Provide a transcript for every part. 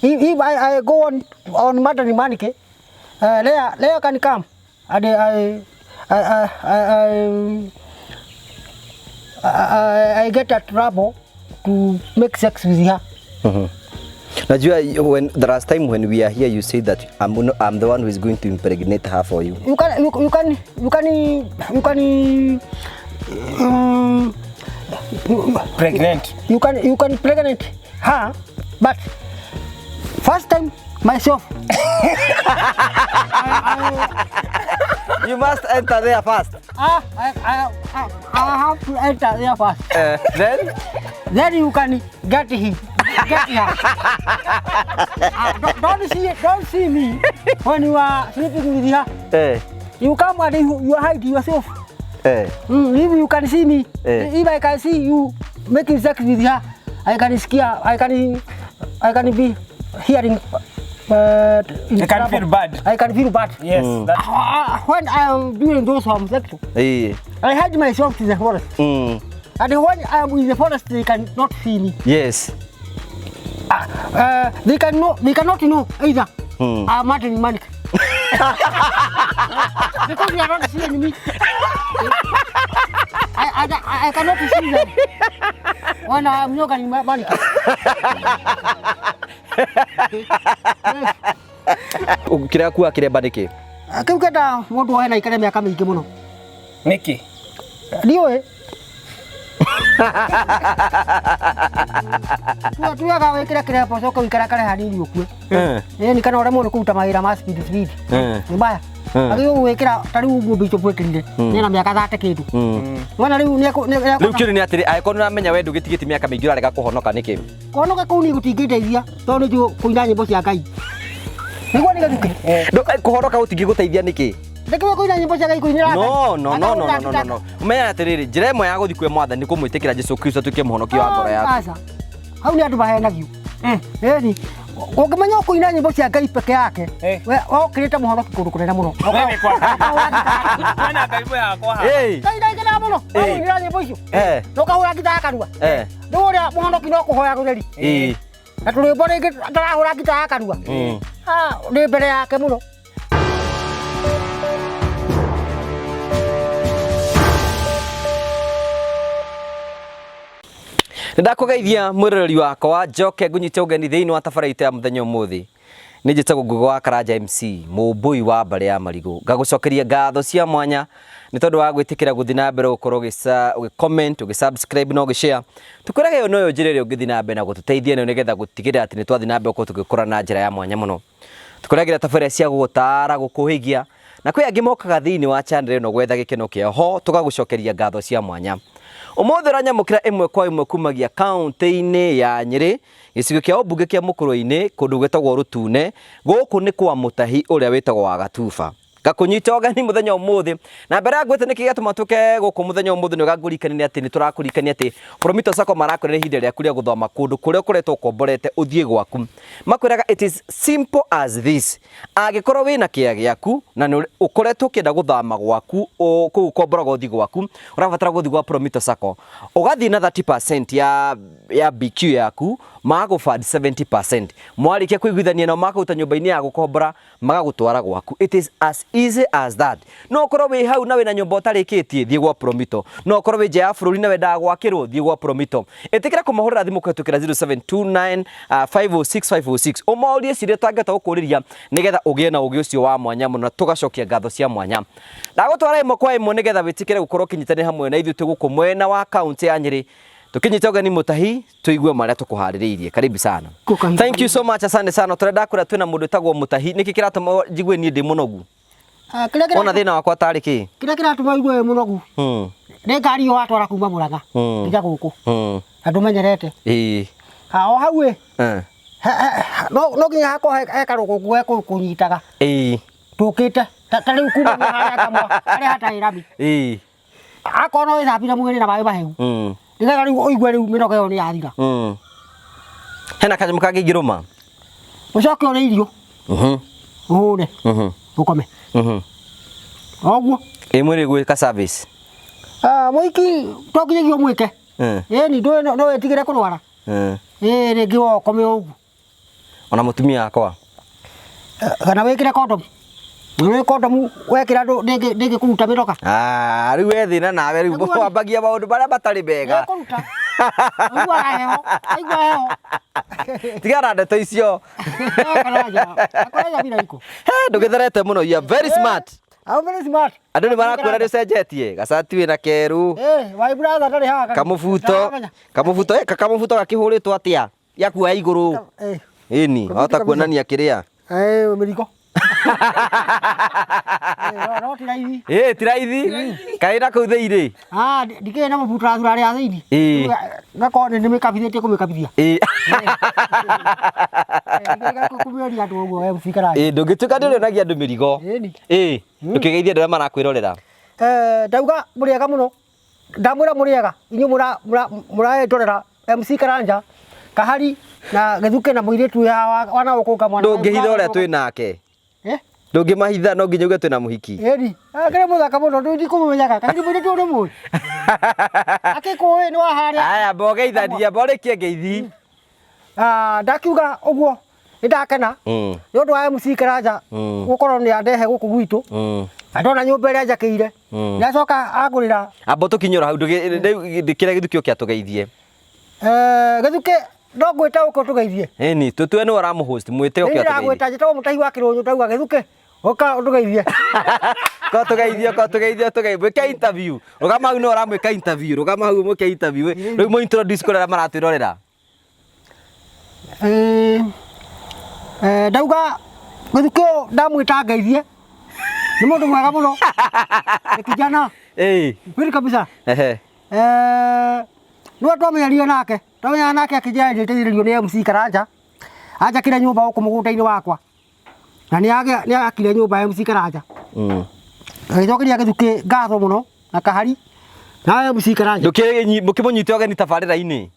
If I go on maternity Monkey, Lea can come. I get a trouble to make sex with her. Najua, when the last time when we are here, you said that I'm the one who is going to impregnate her for you. You can pregnant. You can pregnant her, but first time myself. You must enter there first. I have to enter there first. Then you can get him. Get her. Don't see me when you are sleeping with her. You come and you hide yourself. If you can see me, if I can see you making sex with her, I can scare. I can be hearing. You can feel bad. I can feel bad. Yes. When I am doing those homosexual, I hide myself in the forest. And when I am in the forest, they cannot see me. Yes. They cannot know either. I'm not in Monkey. Because they are not seeing me. I cannot see them when I am not in Monkey. Kira kuwa kiremba niki? Kiu kenda mundu hena ikare miaka mingi muno. Niki? Ndiwe. Tuaga wikira kiremba coka wikara kare hanini ukue. Ni kana ore mundu kuruta mawira ma speed. Ni mbaya. Agio wikira tari uguo bicho bwekirire. Ni na miaka 30 kindu. Wana riu ni riu kiri ni atiri aiko na menya we ndugitigiti miaka mingi urarega kuhonoka niki? Kuhonoka kuu ni gutingeteithia tondu nju kuina nyimbo cia Ngai. Niguo ni gathike. Ndoka kuhonoka utingiguteithia niki? Ndekwe kuina nyimbo cia Ngai kuinira. No. Umenya atiriri njira imwe ya guthi kwe mwathani ni kumwitikira Jesu Kristo tuke muhonoki wa ngoro yaku. Hau ni andu bahenagio. Ni ungimenya kuina nyimbo cia Ngai peke yake. We okirite muhonoki kundu kunene muno. Wewe kwa. Wana karibu yakwa ha. Ngai ndaigana muno. Kuina nyimbo icio. Ndukahura ngita akarua. Ndu uria muhonoki no kuhoya gutheri. Na tulimbo ringi ndarahura ngita akarua. Ni mbere yake muno. Ndakugeithia mwiroreri wakwa njoke ngunyite ugeni thiini wa tabarĩra ya muthenya umuthi ni njitagwo Ngugo wa Karanja MC mumbui wa mbare ya marigo ngagucokeria ngatho cia mwanya ni tondu wa gwitikira guthi na mbere ukorwo comment ugisubscribe no gishare tukurage yo noyo njirire ungithi na mbere na gututeithia no nigetha gutigirira ati ni twathi na mbere uko tugikora na njira ya mwanya muno tukuragira tabarĩra cia gugutara gukuhigia na kwi angi mokaga thiini wa channel ino gwetha gikeno kia ho tugagucokeria ngatho cia mwanya. Umuthi ranyamukira imwe kwa imwe kumagia kaunti-ini ya Nyeri gicigo kia obunge kia Mukurũ-ini kundu gwetagwo Rutune guku ni kwa Mutahi uria wetagwo wa Gatuba gakunyita ogani muthenya umuthi na mbere ya gwete niki gatuma tuke guku muthenya umuthi no gagurikani ati ni turakurikani ati Promito Sacco marakorera hinde ria kuria guthoma kundu kuria kuretwo komborete uthie gwaku makwiraga it is simple as this agikorwo wina kia giaku na ukoretwo kienda guthama gwaku ku kombora guthi gwaku urabatara guthi gwa Promito Sacco ugathi na 30% ya BQ yaku magufund 70% mwarikia kuiguithania na makuta nyumba-ini ya gukombora magagutwara gwaku it is as easy as that no korwo wi hau na wina nyumba utarikitie thie gwa Promito no korwo wi nja ya bururi na wenda gwakirwo thie gwa Promito itikira kumahurira thimu kwetukira 0729 506 umorie ciria twangeta gukuriria nigetha ugie na ugi ucio wa mwanya muno tugacokia ngatho cia mwanya ndagutwara imo kwa imo nigetha witikire gukorwo kinyitane hamwe na ithu tuguku mwena wa kaunti ya Nyeri tukinyita ugeni Mutahi tuigue maria tukuhaririirie karibu sana. Thank you so much asante sana turenda kura twina mundu tagwo Mutahi niki kiratuma jigwe ni ndi munogu ona thina wakwa tari ki kira kiratuma igwe munogu ni ngari yo atwara kuma Murang'a nginya guku andu menyerete o hau no nginya hako hekaruku gwe kunyitaga tukite tari kuma haria kamwa haria hatai rami akono ithambira mwiri na maĩ mahehu ndiga riu oigwe riu minoga yo ni yathira hena kanyamu kangĩngĩrũma ucoke ore irio ure ukome oguo mwiri gwĩka service mwiki tokinyagio mwike ni ndo no wetigire kurwara ringi wokome oguo Ona mutumia akwa. Kana wekira condom. Wewe condom wekira ndingi kuruta miroka. Riu ethina nawe riu wambagia maundu baria batari bega. Aigua heho. Tigana ndeto icio. Akora bila iko. Ndugitherete muno, you are very smart. I'm very smart. Andu ni marakwira ri ucenjetie gacati wina keru. My brother ndari haga. Kamubuto gakihuritwo atia yakua iguru. Ini hota kuonania kiria. Mirigo. No tiraithi. Tiraithi. Kaira kuu thiiri. Ndike na mabuta thura ria thiiri. Ngako ni mikabithite kumikabithia. Kumioria andu uguo we mufikara. Ndungituka ndionagia andu mirigo. Ndukigeithia ndira marakwirorera. Ndauga muriega muno. Ndamwira muriega. Inyu muraetorera MC Karanja. Kahari na Githuke na muiritu ya wana ukunga mwana. Ndungihitha uria twi nake. Ndungimahitha no nginya uge twina muhiki. Kare muthaka muno ndi kumumenyaga. Kandi muiritu uri mu. Akikuwe ni waharia. Aya mbogeithania mborikie ngeithi. Ndakiuga uguo ndakena. Ni undu wa MC Karanja gukorwo ni andehe guku gwitu. Andona nyumba iria njakire. Ndacoka agurira. Abo tukinyora hau ndikire Githukio kia tugeithie. Githuke no gwita uko tugeithie. Ni tutwe ni waramu host mwite ukia tugeithie. Gwita njito Mutahi wa Kirunyu ndauga Githuke oka tugeithie. Ko tugeithie mwike interview. Rugama hau no waramwika interview. Rugama hau mwike interview. Riu mo introduce kurera maratwirorera. Ndauga Githuke ndamwita ngeithie. Ni mundu mwega muno. Kijana. Kweli kabisa. Ndio twamenyeria nake. Twamenyeria nake akijana nditiririo ni MC Karanja. Aja kira nyumba huko mugunda-ini wakwa. Na ni akire nyumba ya MC Karanja. Agithokeria Githuke ngatho muno na kahari. Na MC Karanja. Mukimunyite ogeni tabarira-ini.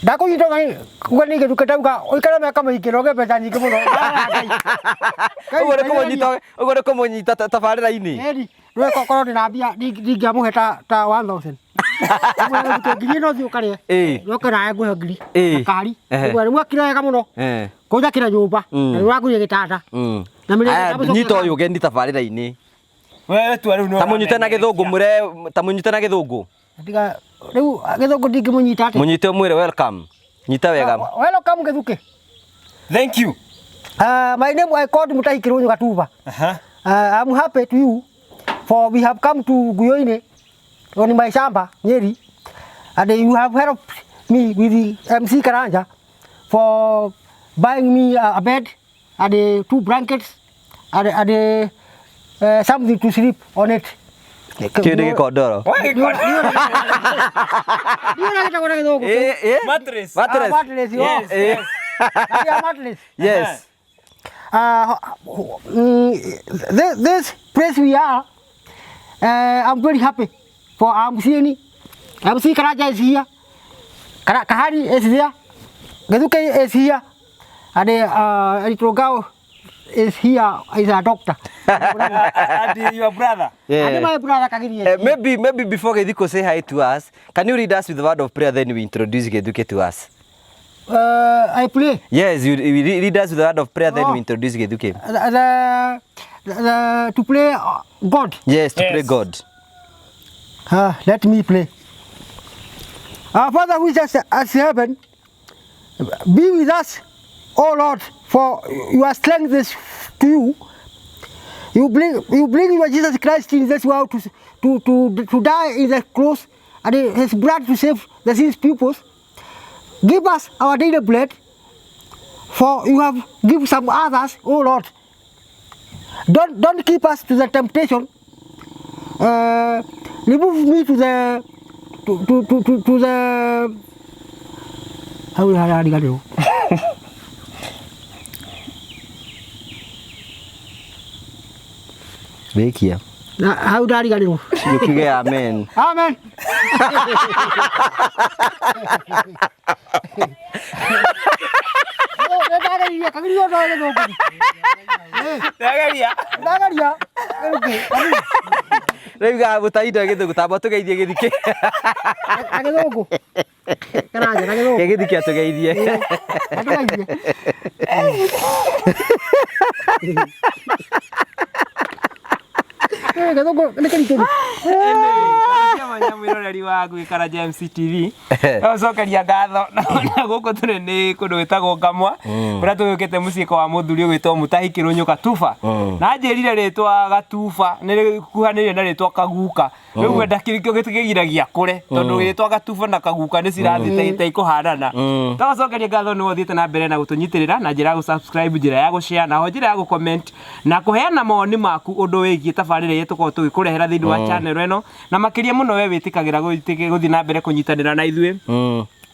Ndakunyita ngani Githuke ndauga oikara miaka miingi roge mbeca nyingi muno. Ugo kumunyita tabarira-ini. Rwe kokoro ni nambia ndingiamuhe ta 1000. Ngiri no thiu kare. Roke nae nguhe ngiri. Kari. Ngwe mwakira wega muno. Kuja kira nyumba. Na waguye gitanda. Na mire nyito uyu gendi tabarira-ini. Wewe tu ari no. Tamunyite na githungu mure tamunyite na githungu. Ndiga riu githungu ndingimunyita ati. Munyite mwire welcome. Nyita wega. Welcome Githuke. Thank you. My name is Mukenu-Mutahi Kirunyu Gatuba. I'm happy to you for we have come to Kunyonga on my shamba Nyeri, and you have helped me with the MC Karanja for buying me a bed and 2 blankets and something to sleep on it. Kiri kodoro. Mattress. Mattress. Yes. Mattress. Yes. This place we are, I'm very happy for MC Karanja is here, Kahari is here, Githuke is here, and Itrogao is here as a doctor. And your brother? Yeah. And my brother Kagiri. Maybe before Githuko say hi to us, can you read us with the word of prayer, then we introduce Githuke to us? I play. Yes, you read us with the word of prayer, then we introduce Githuke. To play God. Yes, to pray God. Let me play. Our Father who is at heaven, be with us, O Lord, for your strength is to you. You bring your Jesus Christ in this world to die in the cross, and His blood to save the sins peoples. Give us our daily bread, for you have given some others, O Lord. Don't keep us to the temptation. Remove me to the how do I do? Wake here. How do I do? You can get amen. Amen. Rĩu ga gũtainda gĩthũngũ tamba tũgeithie gĩthike. Agĩthũngũ. Karanja na githugu. Kegithi kia tugeithie. Atugeithie. Githugu nĩ kĩritũ. Mwiroreri wa Karanja MCTV cokeria ngatho na guku turi ni kundu witagwo Ngamwa kuria tuyukite muciiko wa muthuri witwo Mutahi Kirunyu Gatuba na njirire ritwa Gatuba ni kuhanire na ritwa Kaguka riu wenda kirikio gitigiragia kure tondu ritwa Gatuba na Kaguka ni cirathite ikuhanana cokeria ngatho ni wothiite na mbere na gutunyitirira na njira ya subscribe njira ya share na njira ya comment na kuheana mawoni maku undu wigie tabarire yetu ko tugikurehera thiini wa channel eno na makiria muno we witikagira guthi na mbere kunyitanira na ithuĩ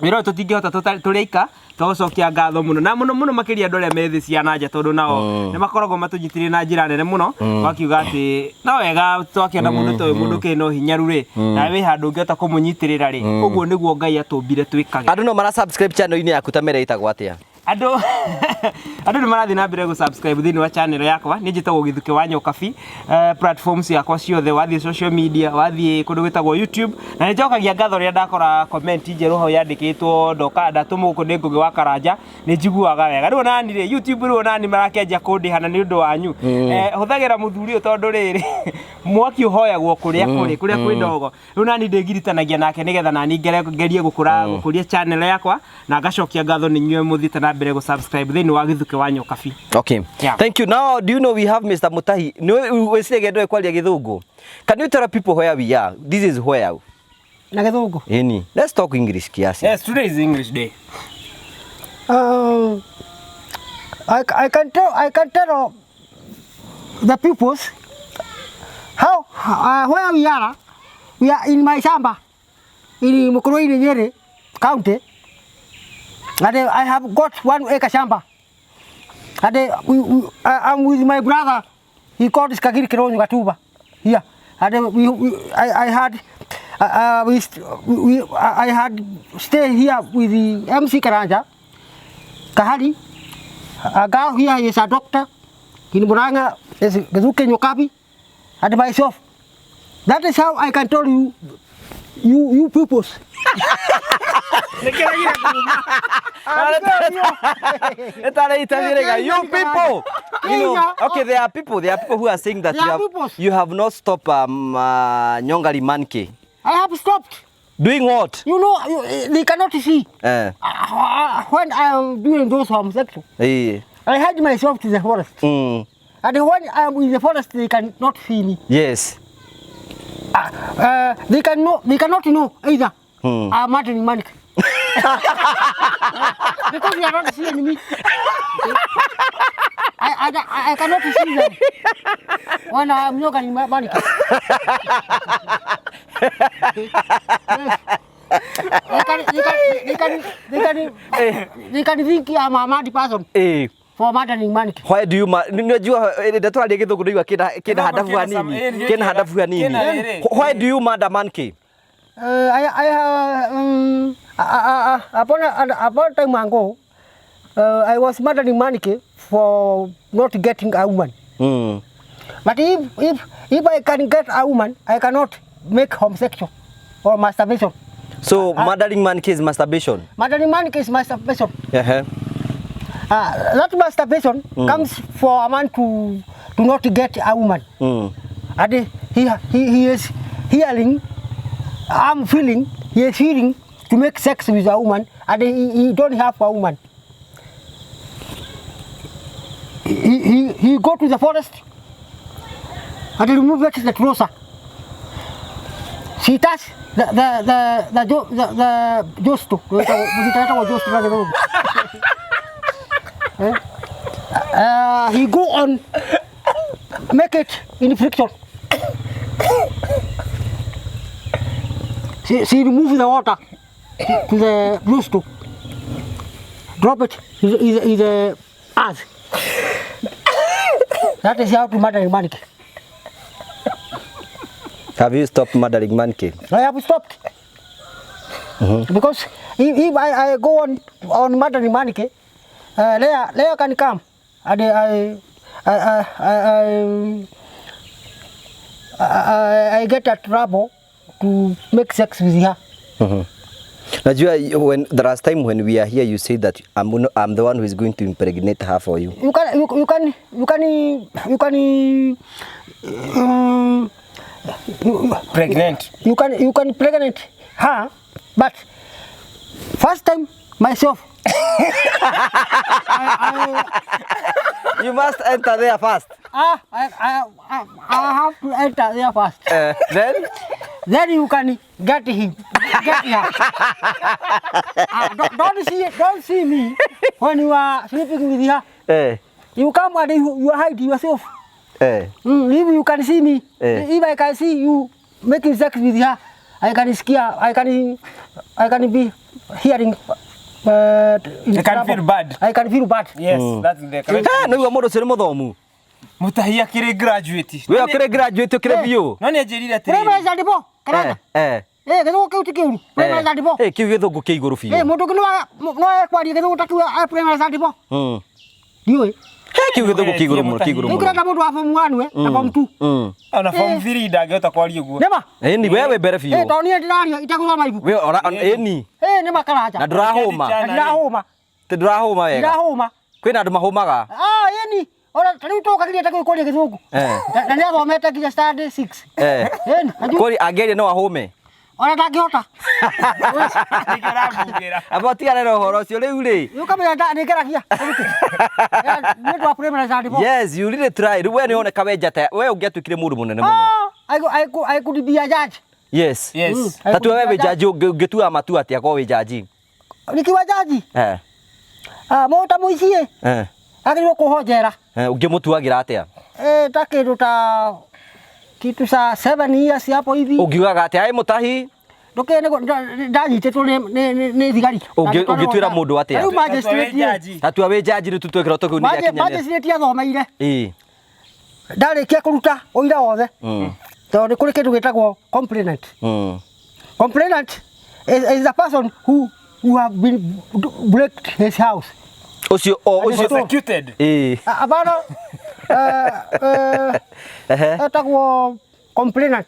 wĩra tũtingĩhota tũrĩika tũcokia ngatho muno na muno makiria andũ arĩa me thĩ cia nanja tondu nao nĩ makoragwo matũnyitĩrĩire na njĩra nene muno wakiuga atĩ no wega twakĩona mũndũ ta ũyũ mũndũ kĩna hinya rĩ na wĩ handũ ũngĩhota kũmũnyitĩrĩra rĩ ũguo nĩguo Ngai atũmbire twĩkage andũ no mara subscribe channel-inĩ yaku ta mere itagwo atĩa andũ nĩ marathi na mbere subscribe thĩinĩ wa channel yakwa nĩ njĩtagwo Gĩthukĩ wa Nyokabi platforms yakwa ciothe wathiĩ social media wathiĩ kũndũ gwĩtagwo YouTube na nĩ njokagia ngatho rĩrĩa ndakora comment njerũ hau yandĩkĩtwo ndoka ndatũmwo gũkũ ndĩ Ngũgĩ wa Karanja nĩ njiguaga wega rĩu nani rĩ YouTube rĩu nani marakĩanjia kũndĩhana nĩ ũndũ wanyu hũthagĩra mũthuri ũyũ tondũ rĩrĩ mwaki ũhoyagwo kũrĩa kwĩ ndogo rĩu nani ndĩgiritanagia nake nĩgetha nani ngerie gũkũria channel yakwa na ngacokia ngatho nĩ inyuĩ mũthiĩte na mbere subscribe thĩinĩ wa Gĩthukĩ wa Nyokabi. Okay. Yeah. Thank you. Now, do you know we have Mr. Mutahi? No, we say gendo kwalia Gĩthũngũ. Can you tell people where we are? This is where. Na Gĩthũngũ. Any. Let's talk English kiasi. Yes, today is English day. I can tell the peoples how where we are. We are in my shamba in Nyeri county. And I have got 1 acre shamba. And I'm with my brother. He called this Kirunyu Gatuba here. And I had stay here with the MC Karanja Kahali. A girl here is a doctor. In Muranga is Gĩthukĩ Nyokabi and myself. That is how I can tell you peoples. You people. You know, okay, there are people who are saying that you have not stopped Nyeri Monkey. I have stopped. Doing what? You know, they cannot see. When I am doing those homosexual, I hide myself to the forest. And when I am in the forest, they cannot see me. Yes. They cannot know either. I'm not in Monkey. Because they are not seeing me. I cannot see them when I am not in Monkey. They can think I'm a mad person. For murdering Monkey. Why do you unajua ndio ndio Gĩthũngũ ndio kina hadafu nini? Why do you murder Monkey? About time ago, I was murdering Monkey for not getting a woman. But if I can get a woman, I cannot make homosexual or masturbation. So murdering Monkey is masturbation? Murdering Monkey is masturbation. That masturbation comes for a man to not get a woman. And he is hearing, I'm feeling, he is feeling to make sex with a woman and he don't have a woman. He go to the forest and remove the trouser. She touch the jostu. He go on make it in friction. She remove the water to the jostu. Drop it in the earth. That is how to murder Monkey. Have you stopped murdering Monkey? I have stopped. Because if I go on murdering Monkey, Leia can come and I get a trouble to make sex with her. Najua when the last time when we are here you said that I'm the one who is going to impregnate her for you. You can Pregnant. You can pregnant her, but first time myself. You must enter there first. I have to enter there first. Then you can get him. Get her. Don't see me when you are sleeping with her. You come and you hide yourself. If you can see me, if I can see you making sex with her, I can scare. I can be hearing. I can feel bad. I can feel bad. Yes, that's the correct. No, you moru sere muthomu. Mutahi akire graduate. We akire graduate ukire bio. Nani ajerire atiri. Prema za ndipo. Karanga. Githugu kiu ti kiu. Prema za ndipo. Kiu githugu ki iguru bio. Mundu no ekwaria githugu takiwa prema za ndipo. Ndiwe. Kiu githugu ki iguru muno ki iguru muno. Ukirata mundu wa form 1 na form 2. Ana form 3 ndangihota kwaria guo. Nema. Ni wewe mbere bio. Toni ndiraria itakuthoma ibu. We ora ni. Nema karaja. Na ndurahuma. Ndurahuma. Te ndurahuma wega. Ndurahuma. Kwina andu mahumaga. Yeni. Ora tariu toka kile takuikoria githugu. Na ndio thomete kinya study 6. Kori ageria no ahume. Ora ndangihota. Nikirabugira. Abotiga rero horo cio riu ri. You come here ndikeragia. Ni twa prema za ndipo. Yes, you really try. Riu we ni one kawenjate. We ungiatukire mundu munene muno. I could be a judge. Yes. Yes. Tatu wewe jaji ungetua matua atia kwa we jaji. Nikiwa jaji. Mota muicie. Agirwo kuhojera. Ungimutuagira atia? Takiru ta kitu sa 7 years hapo hivi. Ungiugaga atia ai Mutahi? Ndoke ndanyititwo ni thigari. Ungitwira mundu atia? Riu magistrate. Tatu we jaji ri tutwekira tuku ni yakinya. Magistrate athomeire. Ndarikia kuruta oira wothe. Tondu kuri kindu gitagwo complainant. Complainant is a person who have been break his house. Ucio executed. Abana etagwo complainant.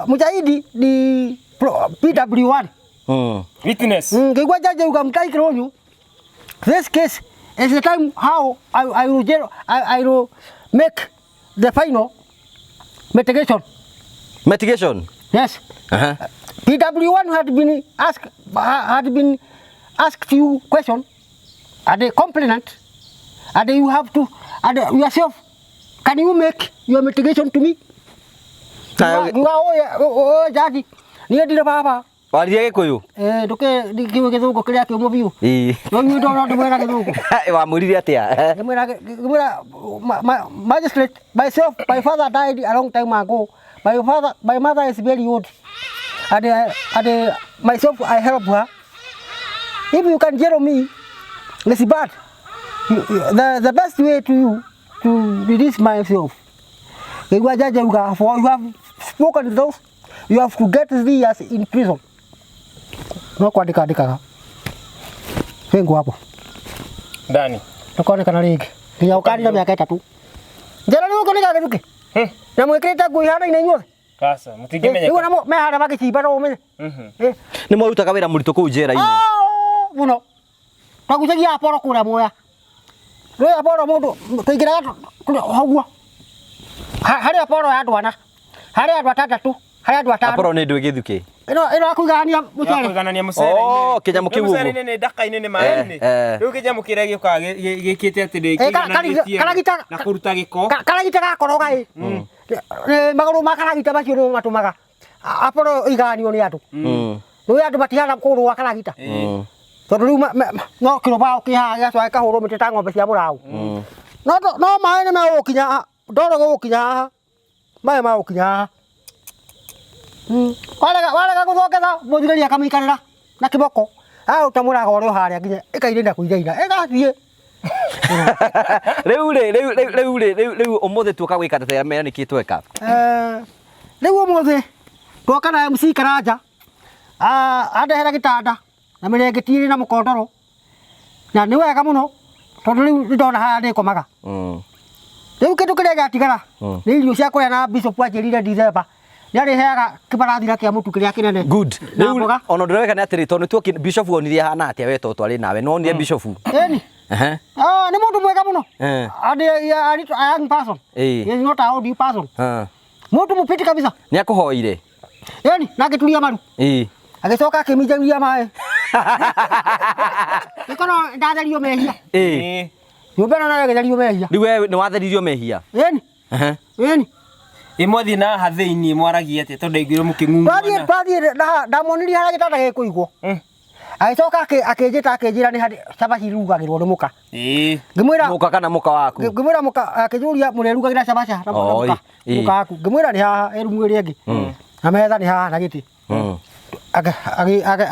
Mujahidi ni PW1. Witness. Ngigwa jaji uga Mutahi Kirunyu. This case is the time how I will make the final mitigation. Mitigation? Yes. PW1 had been asked few questions. Are the complainant? And you have to, and yourself, can you make your mitigation to me? Jaji, niye ndire baba. Waria Gikuyu? Nduke kiwe githugu kiria kiumo biu. No you don't know mwera githugu. Wa murire atia? Mwera magistrate, myself, my father died a long time ago. My mother is very old. And myself, I help her. If you can jail me, it's bad. The best way to release myself. You have spoken those, you have to get 3 years in prison. No kuandika. Wengu hapo. Ndani. Tukaoneka na ligi. Nginya ukandi miaka 3. Jana ni uko nikageruke. Na mweketa kuihana ina inyuothe. Kasa, mutingimenya. Igo namo mehara magiciba no umenye. Ni mwarutaga wira muritu kuu njera-ini. Muno. Twagucagia aporo kuria muoya. Rä aporo mundu tuingiraga hagua. Hari aporo ya ndwana. Hari andu atandatu. Hari andu atano. Aporo ni ndu githuki. Ino akuigania mucere. Akuigania mucere. Kinyamu kiu uguo. Mucere ni ndaka-ini ni maĩ-ini. Riu kinyamu kiria gĩũkaga gĩkĩte atĩ nĩ na kũruta gĩko. Karagita gakoroga ĩ. Magũrũ ma karagita macio nĩmo matũmaga aporo iganio nĩ andũ. Rĩu andũ matihana kũrũa karagita. Tondũ rĩu no kĩrũbao kĩhaha gĩacoka gĩkahũrwo mĩtĩ ta ng'ombe cia mũraũ. No maĩ nĩ megũkinya haha. Ndoro gũkinya haha. Maĩ magũkinya haha. Warega gũthongera mũthigari akamĩikarĩra na kĩboko. Utamũraga ũrĩa harĩa nginya ĩkainĩra kũigaina. Ĩgathiĩ. Rĩu ũmũthĩ tuoka gwĩka atĩa mena nĩkĩ tweka? Rĩu ũmũthĩ tuoka na MC Karanja. Andehera gĩtanda na mĩrengeti ĩrĩ na mũkondoro. Na nĩ wega mũno tondũ rĩu ndona haha ndĩkomaga. Rĩu kĩndũ kĩrĩa gĩatigara nĩ irio cia kũrĩa na Bishop anjĩrire December Nĩarĩ heaga kĩbarathira kĩa mũtu kĩrĩa kĩnene. Good. Rĩu ona ndĩreka nĩ atĩrĩ tondũ nĩtuo Bishop onire hana atĩa we to twarĩ nawe no nĩ Bishop. Ĩni. Nĩ mũndũ mwega mũno. And a young person. He is not a old person. Mũndũ mũpiti kabisa. Nĩakũhoire. Ĩni, na agĩturia maru. Agĩcoka akĩminjagia maĩ. Nĩkono ndatherio mehia. Nyũmba ĩno nayo ĩgĩtherio mehia. Rĩu we nĩ watheririo mehia. Ĩni. Ĩni. Imwathi na ha thĩinĩ mwaragia atĩ tondũ aigire mũkĩng'ung'ana. Pathiĩ ndamonirie harĩa gĩtanda gĩkũigwo. Agĩcoka akĩnjĩra nĩ harĩ cabaci irugagĩrwo nĩ mũka. Ngĩmwĩra mũka kana mũka waku. Ngĩmwĩra mũka akĩnjũria mũrerugagĩra cabaci na mũka waku. Ngĩmwĩra nĩ haha erumu ĩrĩa ĩngĩ. Na metha nĩ haha na gĩtĩ.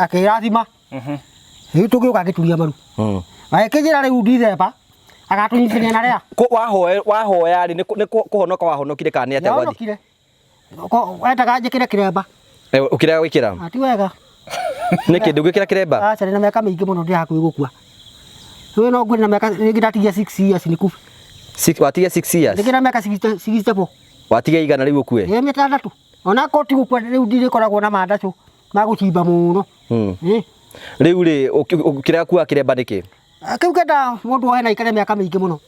Akĩrathima. Rĩu tũgĩũka agĩturia maru. Agĩkĩnjĩra rĩu ndithemba. Agatunyitithania na rĩa. Wahoya rĩ nĩ kũhonoka wahonokire kana nĩ atĩa gwathi? Wendaga njĩkĩre kĩremba. Ũkĩrega gwĩkĩra? Ati wega. Nĩkĩ ndũgĩkĩra kĩremba? Aca na mĩaka mĩingĩ mũno ndĩ hakuhĩ gũkua. Rĩu no ngwĩre na mĩaka rĩngĩ ndatigia 6 years nĩ kubu. Watigia 6 years? Ndĩkĩra mĩaka 64. Watigia igana rĩu ũkue? Mĩtandatũ. Ona koti gũkua rĩu ndirĩkoragwo na mandacũ ma gũcimba mũno. Rĩu rĩ ũkĩrega kuua kĩremba nĩkĩ? Kĩu kenda mũndũ hena ikare mĩaka mĩingĩ mũno.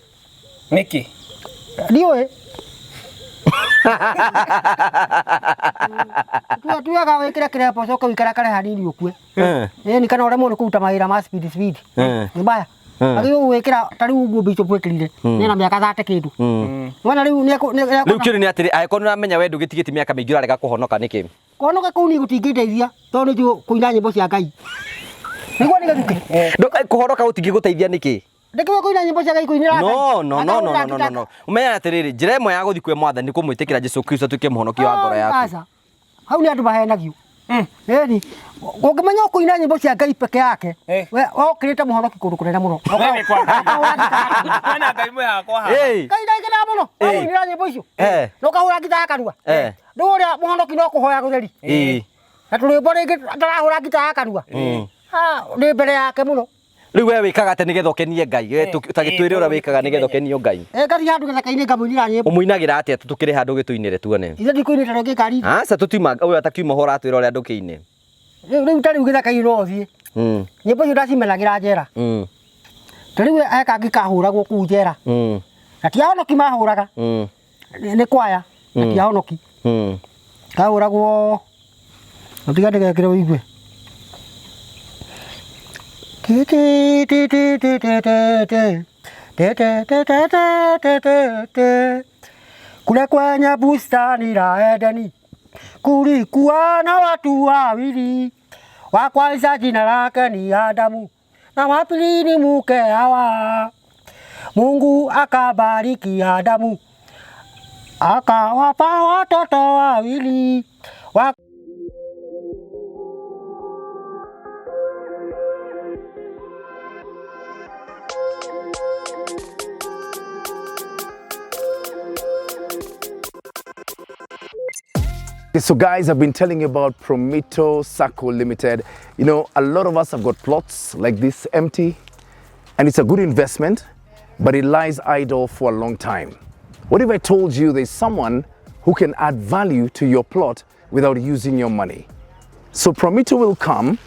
Nĩkĩ? Ndiũĩ. Tuaga wĩkĩre kĩremba ũcoke wĩikare kare hanini ũkue. Ĩni kana ũremwo nĩ kũruta mawĩra ma speed. Nĩ mbaya. Agĩũ gwĩkĩra ta rĩu ũguo Bishop wĩkĩrire. Nĩna mĩaka 30 kĩndũ. Wona rĩu rĩu kĩrĩ nĩ atĩrĩ angĩkorwo nĩũramenya we ndũgĩtigĩtie mĩaka mĩingĩ ũrarega kũhonoka nĩkĩ? Kũhonoka kũu niĩ gũtingĩndeithia tondũ nĩnjũĩ kũina nyĩmbo cia Ngai. Nĩguo nĩgethuke. Kũhonoka gũtingĩgũteithia nĩkĩ? Ndĩkĩwe kũina nyĩmbo cia Ngai kũinĩra Ngai. No. Umenya atĩrĩrĩ njĩra ĩmwe ya gũthiĩ kwĩ Mwathani nĩ kũmwĩtĩkĩra Jesũ Kristo atuĩke mũhonokia wa ngoro yaku. Hau nĩ andũ mahenagio. Ĩni ũngĩmenya kũina nyĩmbo cia Ngai peke yake we okĩrĩte mũhonoki kũndũ kũnene mũno. Kwĩna Ngai mwĩ hakwa haha. Ngai ndaigĩra mũno. Kũina nyĩmbo icio. No kahũra ngita kanua. Ndũ ũrĩa mũhonoki no kũhoya gũtheri. Na tũrĩmbo rĩngĩ ndarahũra ngita ya kanua. Nĩ mbere yake mũno. Rĩu we wĩkaga atĩ nĩgetha ũkenie Ngai ũtagĩtwĩre ũrĩa wĩkaga nĩgetha ũkenio Ngai. Ngathiĩ handũ gĩthaka-inĩ ngamũinĩra nyĩmbo. Ũmũinagĩra atĩa tũkĩrĩ handũ gĩtũinĩre tuone? Ithe ndikũinĩte no gĩkari. Aca tũtiuma ũyũ atakiuma ho ũratwĩra ũrĩa ndũkĩine. Rĩu ta rĩu gĩthaka-inĩ no thiĩ. Nyĩmbo icio ndacimenagĩra njera. Ta rĩu eka ngĩkahũragwo kũu njera. Na ti ahonoki mahũraga. Nĩ kwaya na ti ahonoki. Kahũragwo ndatiga ndĩgekĩre ũigue. Kule kwenye bustani la Edeni kulikuwa na watu wawili, wa kwanza jina lake ni Adamu na wa pili ni mke Hawa. Mungu akabariki Adamu akawapa watoto wawili. So guys, I've been telling you about Promito Sacco Limited. You know, a lot of us have got plots like this empty, and it's a good investment, but it lies idle for a long time. What if I told you there's someone who can add value to your plot without using your money? So Promito will come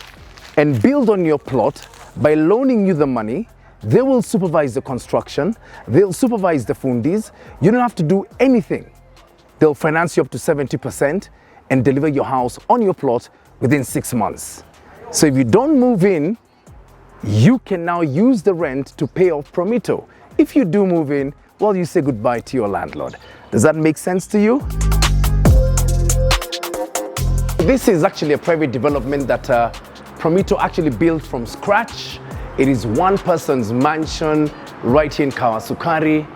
and build on your plot by loaning you the money. They will supervise the construction, they'll supervise the fundis. You don't have to do anything. They'll finance you up to 70% and deliver your house on your plot within 6 months. So if you don't move in, you can now use the rent to pay off Promito. If you do move in, well, you say goodbye to your landlord. Does that make sense to you? This is actually a private development that Promito actually built from scratch. It is one person's mansion right here in Kawasukari.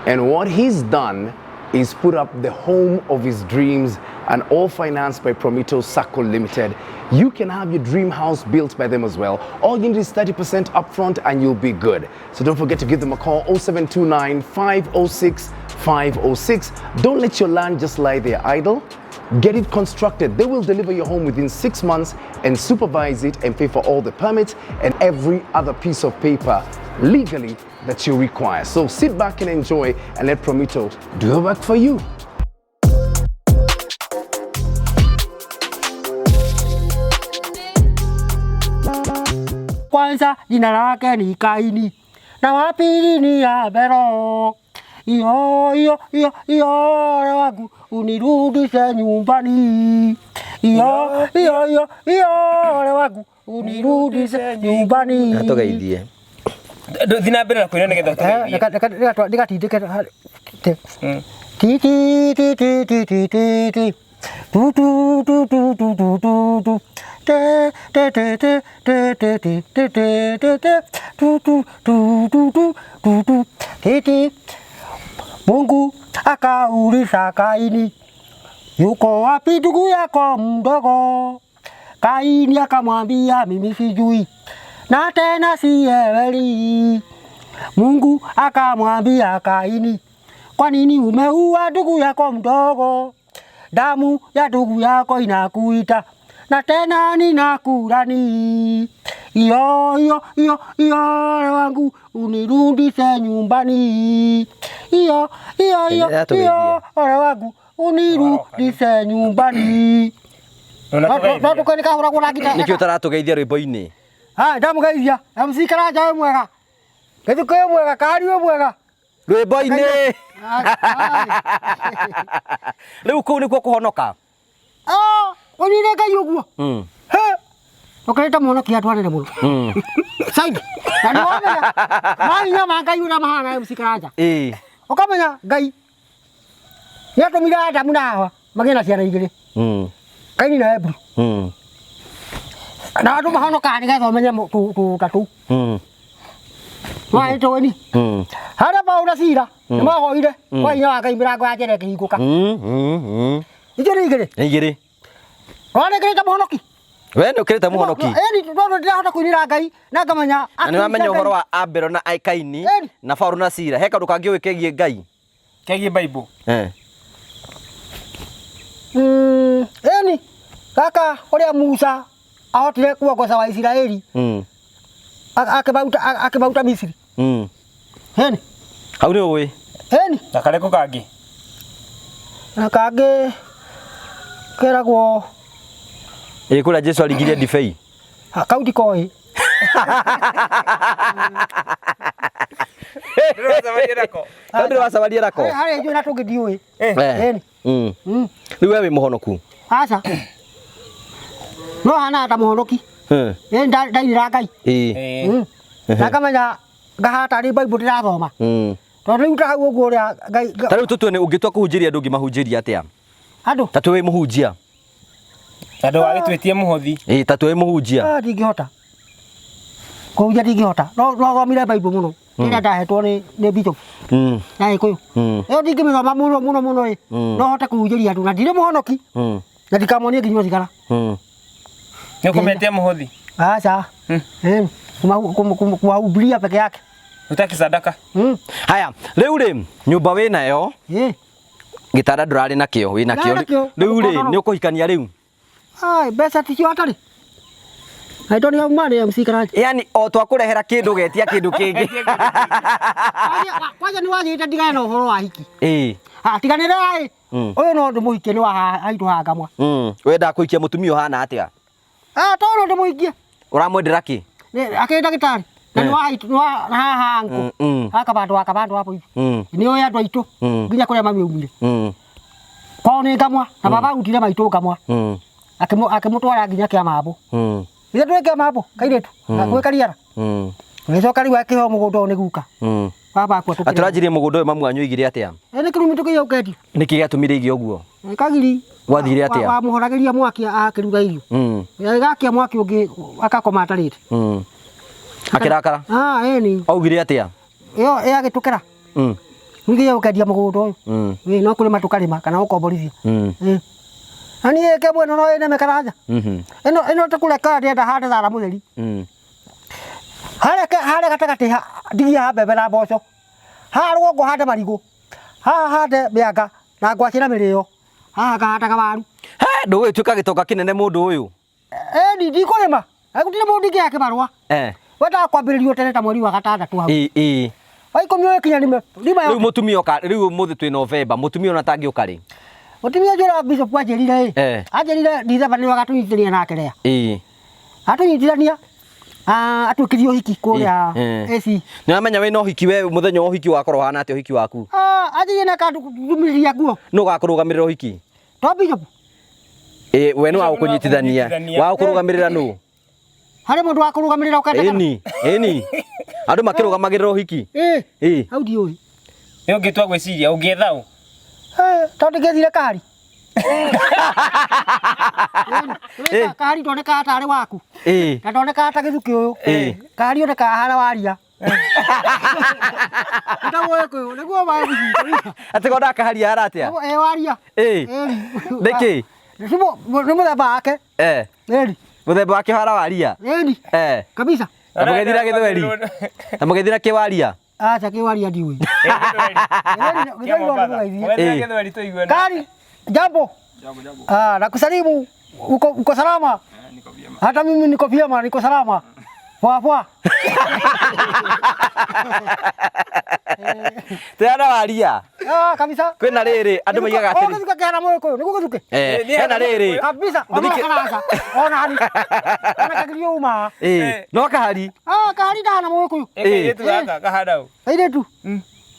And what he's done is put up the home of his dreams, and all financed by Promito Sacco Limited. You can have your dream house built by them as well. All you need is 30% upfront and you'll be good. So don't forget to give them a call, 0729 506 506. Don't let your land just lie there idle. Get it constructed. They will deliver your home within 6 months and supervise it and pay for all the permits and every other piece of paper legally that you require. So sit back and enjoy and let Promito do the work for you. kwanza jina lake ni Kaini, na wa pili ni Abelo. Iyo ole wangu unirudishe nyumbani. Iyo ole wangu unirudishe nyumbani. Atogeithie. Thina mbere na kuina nigetha tugeithie. Ndigatindike ti ti ti ti ti ti ti ti tu tu tu tu tu tu tu tu te te te te te te te te te te te tu tu tu tu tu tu tu ti ti. Mungu akauliza Kaini, yuko wapi ndugu yako mdogo? Kaini akamwambia mimi sijui, na tena sielewi. Mungu akamwambia Kaini, kwa nini umeua ndugu yako mdogo? Damu ya ndugu yako inakuita, na tena ninakulani. Iyo ole wangu unirudishe nyumbani. Iyo ole wangu unirudishe nyumbani. Natukanika hura kuna kita. Nikio taratugeithia rwimbo-ini. Ndamugeithia. MC Karanja we mwega. Githuko we mwega, kari we mwega. Rwimbo-ini. Riu kuu nikuo kuhonoka. Unire Ngai uguo. Ukareta muhonokia atwarire muno. Saidi. Na nĩ wamenya mahinya ma Ngai ũrĩa mahana MC Karanja. Ukamenya Ngai nĩatũmire Adamu na Hawa magĩe na ciana igĩrĩ. Kaini na Hebru. Na andũ mahonokaga nĩgetha ũmenye tũtatu. Waĩtũni. Harĩa Paũlũ na Sila nĩmahoire kwa hinya wa Ngai mĩrango ya njĩra ĩkĩhingũka. Icio nĩ igĩrĩ. Nĩ igĩrĩ. Wanĩkĩrĩte mũhonoki. We nĩ ũkĩrĩte mũhonoki. Tondũ ndirahota kuinĩra Ngai na ngamenya. Na nĩ wamenya ũhoro wa Abelo na Kaini na Paũlũ na Sila. He kaũndũ kangĩ ũĩ kegiĩ Ngai? Kegiĩ Bible. Eni kaka ũrĩa Musa ahotire kuongoza wa Isiraeli akĩmauta Misiri. Eni hau nĩ ũĩ. Eni Na kareko kangĩ. na kangĩ keragwo kũrĩa Jesu aringirie ndibei. Kauti koĩ. Ndĩrĩ wacabaria nako. Harĩa njũĩ na tũngĩ ndiũĩ. Eni Rĩu we wĩ mũhonoku. aca no hana ta mũhonoki. Ndainĩra Ngai. Na ngamenya ngahata rĩ Bible ndĩrathoma. Tondũ rĩu ta hau ũguo ũrĩa Ngai. Ta rĩu tũtue nĩ ũngĩtua kũhunjĩria andũ ũngĩmahunjĩria atĩa? Andũ ta twĩ mũhunjia. Andũ wagĩtwĩtie mũhothi. Ta twĩ mũhunjia. Ndingĩhota kũhunjia, ndingĩhota. No thomire Bible mũno rĩrĩa ndahetwo nĩ bishop na Gĩkũyũ. Ĩyo ndingĩmĩthoma mũno ĩ, no hote kũhunjĩria andũ na ndirĩ mũhonoki na ndikamonie nginya thigara. Nĩ ũkũmetia mũhothi? Aca kumahubiria peke yake. Utaki sadaka? Haya, rĩu rĩ nyũmba wĩ nayo gĩtanda ndũrarĩ nakĩo, wĩ nakĩo rĩu rĩ nĩ ũkũhikania rĩu? Mbeca ticio hatarĩ. Naitwo nĩ auma nĩ MC Karanja. Yani o twakũrehera kĩndũ getia kĩndũ kĩngĩ. Kwanja nĩ wagĩte ndigane na ũhoro wa hiki. Tiganĩra ĩ, ũyũ no ndĩmũhikie nĩ wa haitũ haha ngamwa. Wendaga kũhikia mũtumia ũhana atĩa? Tondũ ndĩmũhikie. Ũramwendera kĩ? Akĩrĩ ndagĩtarĩ. Na nĩ wa haitũ nĩ wa haha nkũ. Hakabandũ hapo hivi. Nĩ oĩ andũ aitũ nginya kũrĩa mami aumire. Kwao nĩ ngamwa na baba utire maitũ ngamwa. Akĩmũtwara nginya Kĩamambo. Nĩ twĩ Kĩamambo kairĩtu gwĩ Kariara. Gĩcoka rĩu akĩheo mũgũnda ũyũ nĩ guka. Baba akua tũkĩrĩ. Atũranjirie mũgũnda ũyũ mamu wanyu oigire atĩa? Nĩ Kirunyu tũkĩyũkĩtio. Nĩkĩ gĩatũmire ige ũguo? Kagiri. Gwathire atĩa? Wamũhoragĩria mwaki akĩruga irio. Gakia mwaki ũngĩ akakoma atarĩte. Akĩrakara? Eni. Augire atĩa? Ĩyo agĩtũkĩra. Ningĩ ũkendia mũgũnda ũyũ. No kũrĩma tũkarĩma kana ũkomborithia. Na niĩ ke mwena no ĩneme Karanja. Ĩno tũkũreka ndĩenda hande thara mũtheri. Harĩa gatagatĩ ndigia ha mbembe na mboco. Haha rũgongo hande marigũ. Haha hande mĩanga na ngwacĩ na mĩrĩo. Haha ngahandaga waru. Ndũgĩtuĩka gĩtonga kĩnene mũndũ ũyũ. Eni ndikũrĩma. Gũtirĩ mũndũ ingĩhe kĩbarũa. Wendaga kwambĩrĩrio tene ta mweri wa gatandatũ hau. Wa ikũmi ũgĩkinya rĩu mũtumia oka rĩu ũmũthĩ twĩ Novemba, mũtumia ona tangĩũka rĩ? Mũtumia ũcio bishop anjĩrire anjĩrire December nĩ wagatũnyitithania nake rĩa. Atũnyitithania Atukirio hiki kuria eci. Nĩ amenya we no hiki we mũthenya wa hiki wakorwo hana atĩ hiki waku. Athi na kandu gumiria guo. No gakũrũgamĩrĩra hiki. Tobi. We no agũkũnyitithania. Wa kũrũgamĩrĩra nũ? Harĩ mũndũ wa kũrũgamĩrĩra ũkenda. Ĩni. Andũ makĩrũgamagĩrĩra hiki. Hau ndiũĩ. Nĩ ũngĩtua gwĩciria ũngĩetha ũ? Tondũ ngethire kahari. Kahari ndoneka atarĩ waku. Na ndoneka ata gĩthuki ũyũ. Kahari oneka hana waria. Ndawoe kũyũ nĩguo magũthika. Atĩ konda kahari hara atĩa? Waria. Nĩkĩ? Nĩ mũthemba wake. Mũthemba wake hara waria. Kabisa. Na mũgethira gĩthweri. Na mũgethira kĩwaria. Acha kĩwaria ndiũĩ. Gĩthweri tũigue. Kari, jambo. Nakusalimu. Uko salama? Niko vyema. Hata mimi niko vyema, niko salama. Poa. Tena waria. Kabisa. Kwĩna rĩrĩ andũ maigaga atĩrĩ. Ũgũthuka kĩhana mũndũ kũyũ, nĩguo gũthuke. Hena rĩrĩ. Kabisa. Ona karaca. Ona hari. Ona kagirio uma. No kahari. Kahari ndahana mũndũ kũyũ. Ĩkĩrĩtu gaka kahana ũ. Airetu.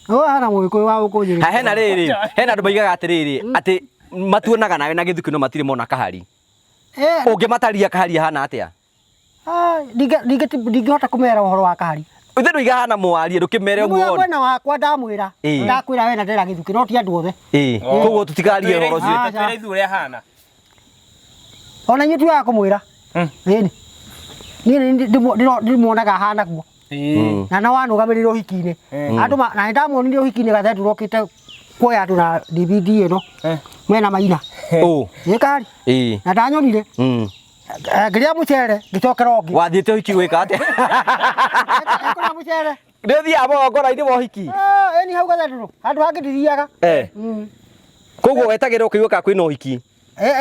Hana mũndũ kũyũ wa gũkũnjĩra. Hena rĩrĩ. Hena andũ maigaga atĩrĩrĩ atĩ matuonaga nawe na gĩthuki no matirĩ mona kahari. Ũngĩmataria kahari hana atĩa? Ndingĩhota kũmera ũhoro wa kahari. Ithe ndũiga hana mwarie ndũkĩmere ũguo. Mwena wakwa ndamwĩra. Ndakwĩra we na ndĩra gĩthuki no ti andũ othe. Koguo tũtikarie ũhoro ũcio. Twĩra ithuĩ ũrĩa hana. Ona inyuĩ tiwaga kũmwĩra. Ĩni. Niĩ ndĩmuonaga hana guo. Na no wanũgamĩrĩra ũhiki-inĩ. Andũ na ndamuonire ũhiki-inĩ gathe tũrokĩte kuoya andũ na DVD ĩno. Mena maina. Kahari. Na ndanyonire. Ngĩrĩa mũcere ngĩcokera ũngĩ. Wathiĩte ũhiki gwĩka atĩa? Ngĩkora mũcere. Ndĩthiaga magongona-inĩ ma ũhiki. Ĩni hau gathetũrũ. Handũ hangĩ ndithiaga. Koguo wetagĩrĩra ũkĩigua kwĩna ũhiki.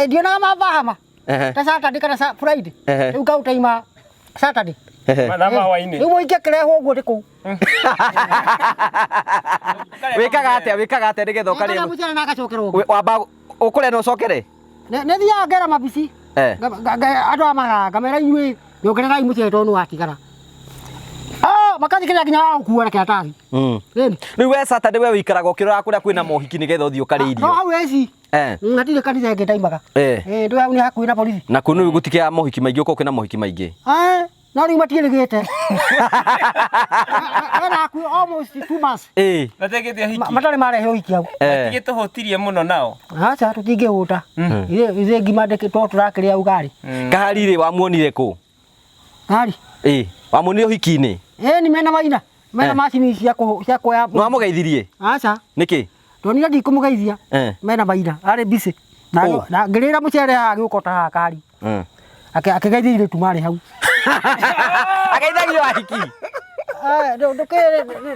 Ndionaga mabahama. Ta Saturday kana Friday. Rĩu kaũtaima Saturday. Mathaa hwainĩ. Rĩu mũingĩ akĩrehwo ũguo ndĩ kũu. Wĩkaga atĩa nĩgetha ũkarĩa? Ngĩkora mũcere na ngacokera ũngĩ. Wamba ũkũrĩa na ũcokere? Nĩ thiaga ngera mabici. Andũ amara ngamera inyuĩ nyongererai mũcere tondũ watigara. Makathikĩrĩria nginya wa gũkua na kĩratathi. Rĩu we Saturday we wĩikaraga ũkĩrora kũrĩa kwĩna mohiki nĩgetha ũthiĩ ũkarĩa irio. No hau eci. Hatirĩ kanitha ĩngĩ ndaimaga. Ndĩ hau nĩ hakuhĩ na borithi. Na kũu nĩ gũtikĩaga mohiki maingĩ ũkorwo kwĩna mohiki maingĩ. No rĩu matiĩrĩgĩte. Wena hakuhĩ almost 2 months. Mategĩte hiki. Matarĩ marehe ũhiki hau. Matigĩtũhũtirie mũno nao. Aca tũtingĩhũta. Ithe ngima ndĩkĩtwo tũrakĩrĩa ugali. Kahari rĩ wamuonire kũ? Kahari. Wamuonire ũhiki-inĩ? Ni mena maina. Mena macini cia kuoya. Nĩ wamũgeithirie? Aca. Nĩkĩ? Tonire ndikũmũgeithia. Mena maina. Arĩ busy. Na ngĩrĩra mũcere haha gĩũkota haha kahari. Akĩgeithia irĩtu marĩ hau. Ageithagio ahiki?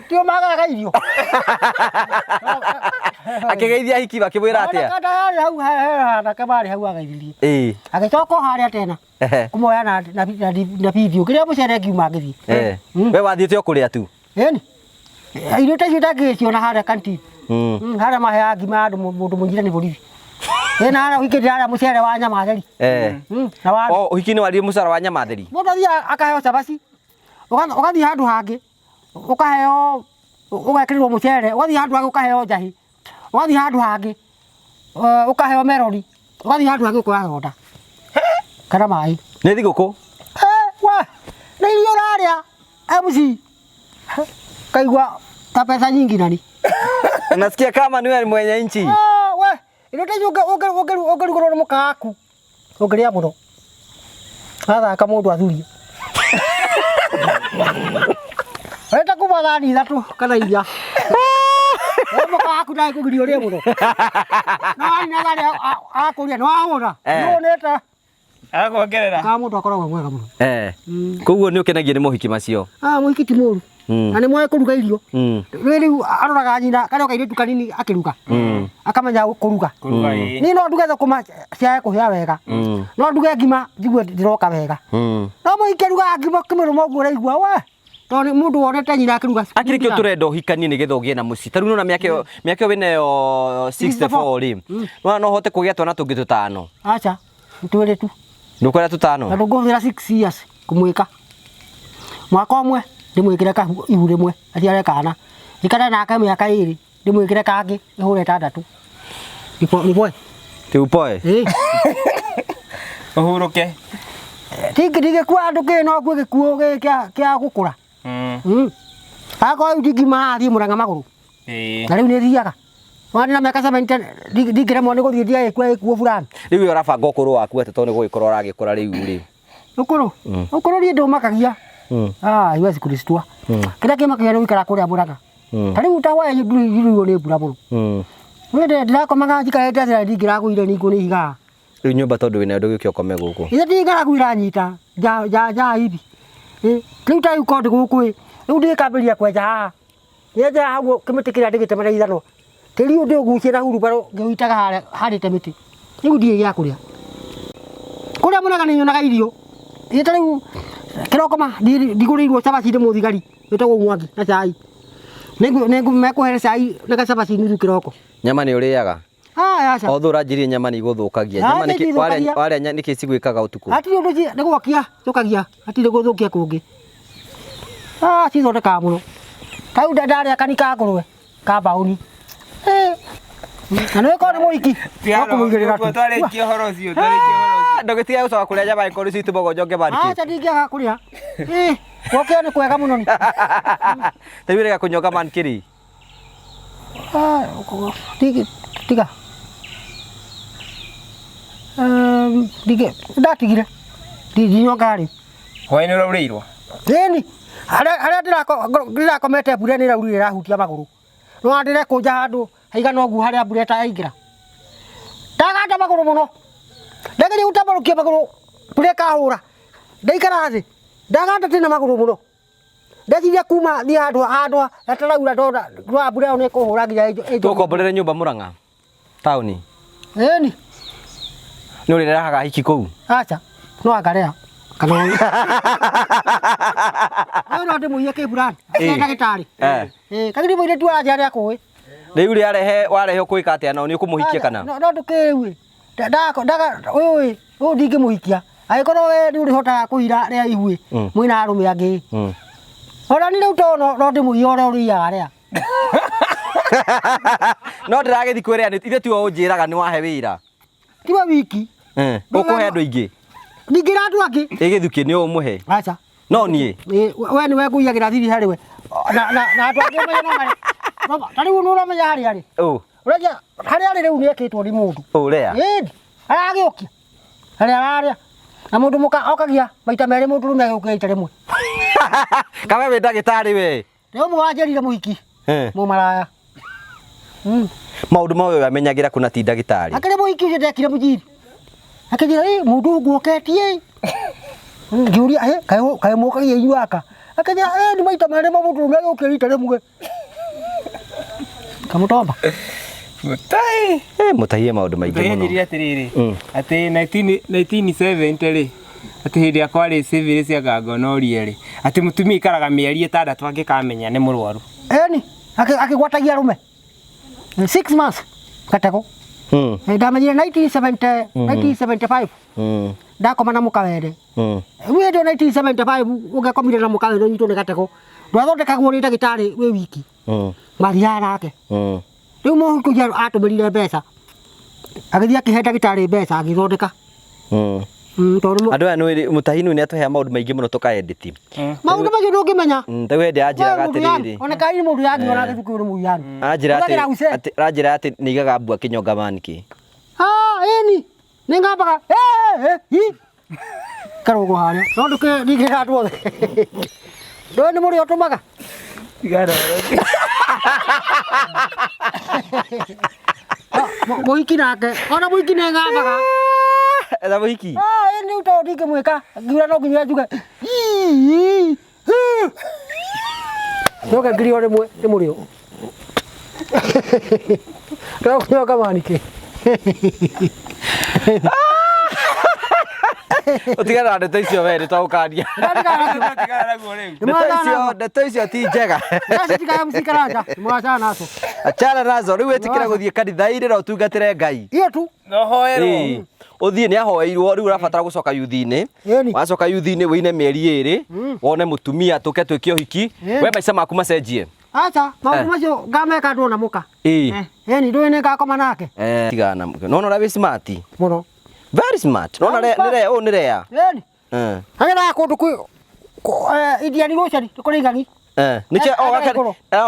Tio magaga irio. Akĩgeithia ahiki makĩmwĩra atĩa? Hau hanake marĩ hau ageithirie. Agĩcoka harĩa tena. Kũmoya na video. Kĩrĩa mũcere ngiuma ngĩthiĩ. We wathiĩte o kũrĩa tu? Ĩni. Irio ta icio ndangĩciona harĩa kanti. Harĩa maheaga ngima andũ mũndũ mũnyitane borithi. Ena harĩa ũhikĩte harĩa mũcere wa nyama theri. Ũhiki-inĩ warire mũcere wa nyama theri? Mũndũ athiaga akaheo cabaci. Ũgathiĩ handũ hangĩ. Ũkaheo ũgekĩrĩrwo mũcere. Ũgathiĩ handũ hangĩ ũkaheo njahĩ. Ũgathiĩ handũ hangĩ ũkaheo meroni. Ũgathiĩ handũ hangĩ ũkoya thonda. Kana maĩ. Nĩ thigũkũ? Nĩ irio ũrarĩa MC. Kaigua ta pesa nyingi nani. Unasikia kama niwe mwenye nchi? Irio ta icio ũngĩrugũrwo nĩ mũka waku. Ũngĩrĩa mũno. Athaka mũndũ athurie. Wenda kuma thani ithatũ kana iria. Mũka waku ndagĩ kũgirio ũrĩe mũno. No nĩ athari akũria nĩ wahũra. Nĩwonete. Agakuongerera. Ka mũndũ akoragwo mwega mũno. Koguo nĩ ũkenagio nĩ mohiki macio? Mũhiki ti mũru. Na nĩ moĩ kũruga irio. Rĩu aroraga nyina karĩa kairĩtu kanini akĩruga. Akamenya kũruga. Niĩ no nduge thũkũma ciage kũhĩa wega. No nduge ngima njigue ndĩroka wega. No mũhiki arugaga ngima kĩmũrũmo ũguo ũraigua we. Tondũ mũndũ wonete nyina akĩruga. Akĩrĩkio tũrenda ũhikanie nĩgetha ũgĩe na mũciĩ. Ta rĩu nĩwona mĩaka wĩnayo 64 rĩ. No ũhote kũgĩa twana tũngĩ tũtano. Aca, nĩ twĩrĩ tu. Ndũkwenda tũtano? Na ndũngĩhũthĩra 6 years kũmwĩka. mwaka ũmwe ndĩmwĩkĩre kahu ihu rĩmwe aciare kana ikara nake mĩaka 2 ndĩmwĩkĩre kangĩ ihũre 6 nipoe tiupoe Uhuruke. Tigĩkua andũ kĩno kwĩ gĩkuũ kĩa gũkũra akorwo ndingima thiĩ Mũrang'a magũrũ na rĩu nĩ thiaga wani na mĩaka 70 ndingĩremwo nĩ gũthiĩ thiaga gĩkuũ fulani rĩu ũrabanga ũkũrũ waku atĩ tondũ nĩ gũgĩkorwo ũragĩkũra rĩu rĩ ũkũrũ niĩ ndũmakagia Yesu Kristo kĩrĩa kĩmakagia nĩ gũikara kũrĩa Mũrang'a ta rĩu ta wae ndurĩirwo nĩ mbura mũno wende ndirakomaga njikarĩte atĩ ndingĩragũire ningũ nĩ ihigaga rĩu nyũmba tondũ wĩna ũndũ gĩkĩ ũkome gũkũ ithe ndingĩragũira nyita ja hivi rĩu ta rĩu kondi gũkũ rĩu ndĩkambĩria kwenja haha nyenja hau kĩmĩtĩ kĩrĩa ndĩgĩtemera ithano tĩri ũndĩ ũgucie na hurubaro ngĩũitaga harĩte mĩtĩ rĩu ndiĩ gĩa kũrĩa kũrĩa Mũrang'a nĩ nyonaga irio ta rĩu kĩrokoma ndigũrĩirwo cabaci ndĩmũthigari wĩtagwo Mwangi na cai nĩmekũhere cai na gacabaci nuthu kĩroko nyama nĩ ũrĩaga aca othe ũranjirie nyama nĩ igũthũkagia nyama warĩa nĩkĩ cigwĩkaga ũtukũ hatirĩ ũndũ nĩ gwakia thũkagia hatirĩ gũthũkia kũngĩ cithondekaga mũno ta rĩu ndarĩa kani ka ngũrwe ka mbaũni na nĩ wĩkorwo nĩ mũhiki ũkũmũigĩrĩra tu Twarĩkia ũhoro ũcio ndũgĩtiga gũcoka kũrĩa nyama ĩkorwo ici itũmagwo njoke mariki aca ndingĩaga kũrĩa gwokĩo nĩ kwega mũno ni tewĩrega Kunyonga Monkey tiga ndatigire ndinyonga rĩ hwaĩ-inĩ ũraurĩirwo ĩni harĩa ndĩrakomete mbura nĩ ĩraurire ĩrahutia magũrũ no ndĩrekũnja handũ haigana ũguo harĩa mbura ĩtaingĩra ndaganda magũrũ mũno ndagĩria gũtambarũkia magũrũ mbura ĩkahũra ndaikara thĩ ndaganda tĩna magũrũ mũno ndeciria kuma thiĩ handũ ataraura ndona mbura ĩyo nĩ ĩkũhũra nginya tũkomborere nyũmba Mũrang'a taũni ĩni nĩ ũrĩrehaga hiki kũu aca no angareha kana no ndĩmũiye kĩ fulani ndagĩtarĩ kagĩrĩ mũirĩtu aranjĩra nĩ akũĩ rĩu warehe ũkwĩka atĩa nao nĩ ũkũmũhikia kana no ndũkĩrĩu ũyũ ndingĩmũhikia agĩkorwo we nĩ ũrĩhotaga kũhira rĩa ihuĩ mwĩna arũme angĩ ona ni rĩu no ndĩmũiye ũrĩa ũrĩaga rĩa no ndĩragĩthi kwĩrĩa ithe tiwe ũnjĩraga nĩ wahe wĩra tiwe wiki ũkũhe andũ aingĩ ndingĩra andũ angĩ ĩgĩthuki nĩ ũmũhe aca no niĩ we nĩwe ngũiyagĩra thiri harĩ we na andũ angĩ menya no marĩ ta rĩu nĩũramenya harĩa arĩ ũrĩa harĩa arĩ rĩu nĩekĩtwo nĩ mũndũ ũrĩa ĩndi aragĩũkia harĩa ararĩa na mũndũ okagia maita merĩ mũndũ rũme agĩũkia ita rĩmwe kawe wĩ ndagĩtarĩ we nĩ ũmwe wanjĩrire mũhiki mũmaraya maũndũ mawe amenyagĩra kuna ti ndagĩtarĩ akĩrĩ mũhiki ũcio ndekire mũjiri akĩnjĩra mũndũ nguoketie ngiuria kaĩ mũkagia inyuaka akĩnjĩra nĩ maita merĩ mũndũ rũme agĩũkia ita rĩmwe kamũtomba Mutahi maũndũ maingĩ mũno Nĩnjĩrire atĩrĩrĩ atĩ 1970 rĩ atĩ hĩndĩ ya kwarĩ civil cia Gangonoria rĩ atĩ mũtumia ikaraga mĩeri 6 angĩkamenya nĩ mũrwaru ĩni akĩgwatagia rũme 6 months gatego ndamenyire 1975 ndakoma na mũkawere rĩu hĩndĩ 1975 ũngĩakomire na mũkawere nyitwo nĩ gatego ndwathondekagwo nĩ ndagĩtarĩ wĩ wiki mathiaga nake rĩu mũhikuria atũmĩrire mbeca agĩthiĩ akĩhe ndagĩtarĩ mbeca agĩthondeka andũ aya Mutahi nĩ atũheaga maũndũ maingĩ mũno tũkaediti maũndũ macio ndũngĩmenya rĩu hĩndĩ anjĩraga atĩrĩrĩ ona kaĩ mũndũ yangiona gĩthukuru nĩ mũiyani aranjĩra atĩ nĩ igaga mbua Kunyonga Monkey ĩni nĩ ngambaga karũgũ harĩa no ndũkĩringĩra andũ othe ndũĩ nĩ mũrĩ ũtũmaga mũhiki nake ona mũhiki nĩ ngambaga etha mũhiki nĩ ũtũ ndingĩmwĩka ngiura no nginya njuge ndoke ngirio rĩmwe nĩ mũrĩo Kunyonga Monkey Utigana ndeto icio we nitaukaria. Ndeto icio ti njega. Tigaya musikaranja. Mwachana nazo. Achana nazo riu wetikira guthie kanitha-ini na utungatire Ngai. Iyo tu. No hoerwo. Uthie ni ahoeirwo riu urabatara gucoka yuthi-ini. Wacoka yuthi-ini wine mieri 2 wone mutumia tuke twikio hiki. We maica maku macenjie. Acha, maundu macio ngameka ndona muka. Ni ndwene ngakoma nake. Tigana. Nona urabe smart. Muno. Very smart. Nona ni rea. Agera kundu kwi Indian Ocean tukurigani. Nikio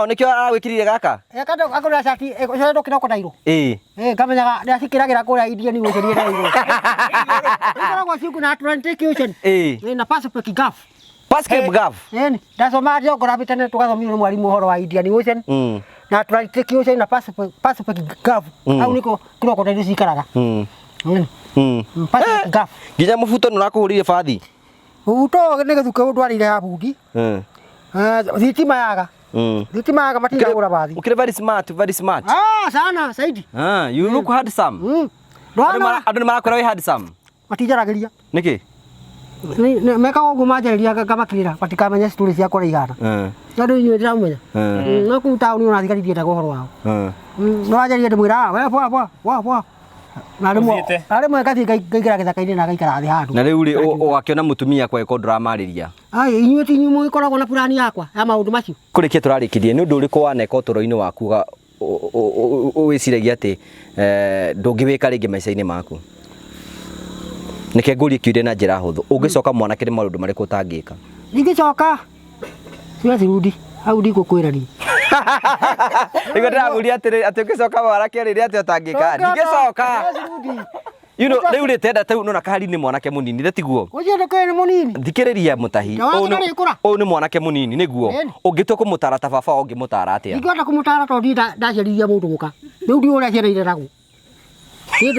nikio aragwikirire gaka. Kando akora shati ndo kinoko nairo. Ngamenyaga ndacikiragira kuria Indian Ocean ira iro. Ngoragwo ciku na Atlantic Ocean. Na Pacific Gulf. Pacific Gulf. Ndasoma geography tene tugathomithio mwarimu uhoro wa Indian Ocean. Na Atlantic Ocean na Pacific Gulf. Au niko kinoko nairo cikaraga. Pacific Gulf. Nginya mubuto nurakuhurire bathi. Mubuto ni githuke ndwarire ha bundi. Thitima yaga. Thitima yaga matinda gura bathi. Ukire very smart, very smart. Sana saidi. You look handsome. Andu ni marakora we handsome. Matijaragiria. Niki? Meka ogu majariria kamakirira patikamenya stories ya kora igana. Ndu inyu ndiramenya. No ku town ni unathikaririe ta gohoro wao. No ajaria ndimwira we bwa. Na rimwe kathi ngaikira githaka-ini na gaikara thi handu. Na riu ri ugakiona mutumia kwa iko ndramariria. Inyu ti nyumu ikoragwo na plani yakwa ya maundu macio. Kurikia turarikirie ni undu uriku waneka uturo-ini waku uwiciragia ati ndungiwika ringi maica-ini maku. Nike nguri kiuria na njira huthu ungicoka mwanake ni maundu mariku utangika. Ningicoka siwezi rudi au ndigukwirani. Iko ndiraguria ati ungicoka mwanake riri ati utangika. Ningicoka. You know, riu ritenda tau nona kahari ni mwanake munini retiguo. Uciende kwene munini. Thikiriria Mutahi. O ni mwanake munini niguo. Ungitwa kumutara ta baba ungimutara atia. Ngikwenda kumutara to ndaceriria mundu muka. Riu ndi uria ciana ireragwo.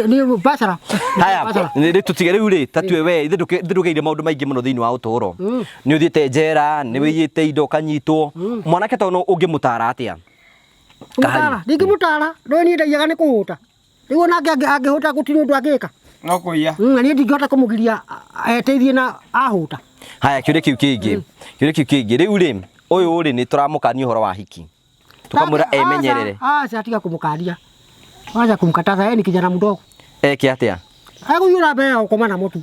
Ni basara. Haya, ni tutige riu ri tatue we ithurugeire maundu maingi muno thiini wa uturo. Ni uthiete njera, ni wiyite indo kanyitwo. Mwanake to no ungimutara atia. Kumutara, ndingimutara, ndo ni ndayaga ni kuhuta. Riu nake angihuta gutiri undu angika. No kuiya. Ni ndingihota kumugiria eteithie na ahuta. Haya, kiuria kiu kingi. Riu ri uyu ri ni turamukania uhoro wa hiki. Tukamwira emenyerere. Atiga kumukaria. Wacha kumkataza ni kijana mdogo. Eke atia. Aguyura bea ukoma na mutu.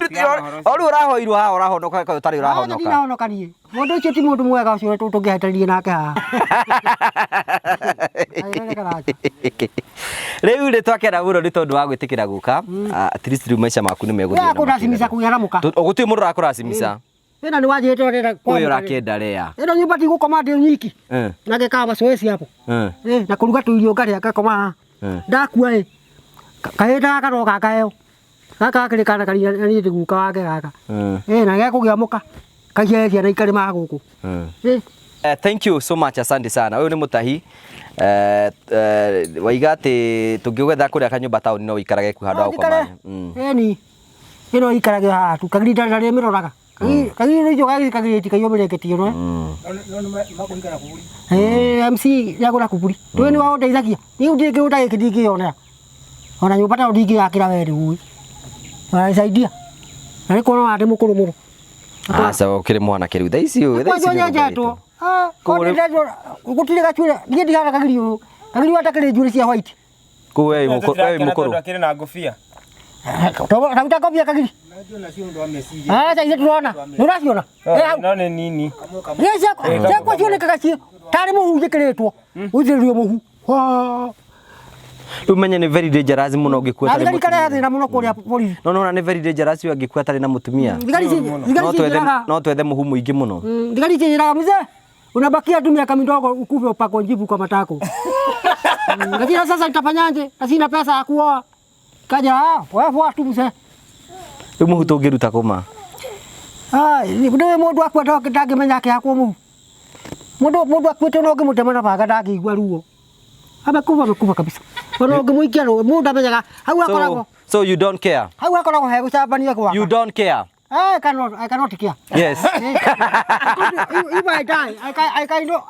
Ori urahoirwo ha urahonoka ka utari urahonoka. Ndirahonoka nie. Mundu ucio ti mundu mwega ucio tungihatarie nake ha. Riu ri twakera buro ni tondu wa gwitikira guka. At least riu maica maku ni meguthia. Ya kuracimisa kuyaramuka. Uguti mundu rakuracimisa. Ina ni wajete rera kwa. Uyu rakienda rea. Ino nyumba ti gukoma ndi nyiki. Nake ka masoesi hapo. Na kuruga tu irio ngari akakoma. Ndakua kaenda karoka kayo. Kaka kirikana kari ni ndiguka wake kaka. Na gekugia muka. Kajeria na ikari maguku. Thank you so much, asante sana. Uyu ni Mutahi. Waiga ati tungiugetha kuria kanyumba tauni no ikarage ku handu ukoma. Ni ino ikarage ha tu kagirita ndari miroraga. Kagiri ni joga kagiri kayo mereketie no. MC yagura kuburi. Tu ni wao ndeithagia. Ni undike utai kidiki yona. Ona nyumba ta ndiki yakira weri hui. Saidia. Ari kono ate mukuru muru. Sawa ukire mwana kiru thaisi u thaisi. Kwa nyonya to. Ko ndejo gutire gachule. Ni ndihara kagiri u. Kagiri watakire juri cia white. Wewe mukuru. Akire na ngofia. Toba tafuta kofia kagiri. Najua na sio ndo amesija. Sasa ile tunaona. Unaciona? None nini? Yesa kwa cione kagachi. Tari muhu jikiretwo. Uthirio muhu. Umenya ni very dangerous muno ngikua tari. Ngari kare hathina muno kuria police. No ni very dangerous yo ngikua tari na mutumia. No twethe muhu muingi muno. Ngari chinjiraga mzee. Unabakia tu miaka midogo ukufe upako njibu kwa matako. Lakini sasa nitafanyaje? Sina pesa ya kuoa. Kaja wewe tu mzee. Muhu tungiruta kuma. Ni ndio mundu akwenda ndangimenya yake yakwo muhu. Mundu akwete no ngimutema na baga ndangigwa ruo. Amekufa kabisa. Kono ngimuikia ro mundu amenyaga hau akoragwo. So you don't care? Hau akoragwo he gucambania kwa. You don't care? I cannot care. Yes. If I die,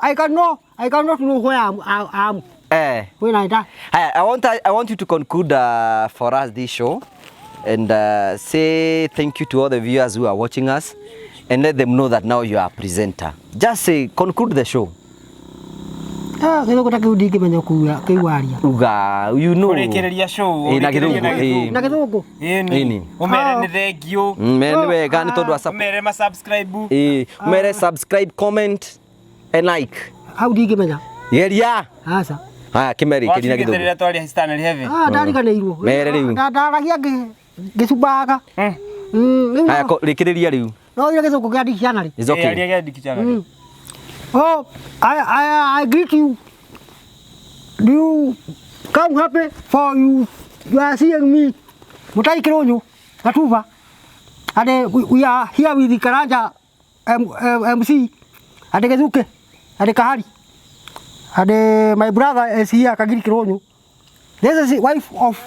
I cannot know where I am. When I die. I want you to conclude for us this show. and say thank you to all the viewers who are watching us and let them know that now you are a presenter. Just say, conclude the show. Kilo kutaki udiki mwenye kuiwaria. Uga, you know. Kurekereria show. Na githungu. Na githungu. Ini. Umere ni thengio. Mene wega ni tondu wa umere ma subscribe. Umere subscribe, comment and like. Au diki menya. Yeria. Asa. Kimeri kirina githungu. Wakigeterera twari histana heavy. Ndariganirwo. Mere riu. Ndaragia gicumbaga. Rikiriria riu. No ile githungu kia dictionary. It's okay. Aria dictionary. Oh, I greet you. Do you come happy for you are seeing me? Mutahi Kirunyu, Katuva. And we are here with the Karanja MC. And the Gezuke, and the Kahari. And my brother is here, Kagiri Kirunyu. This is the wife of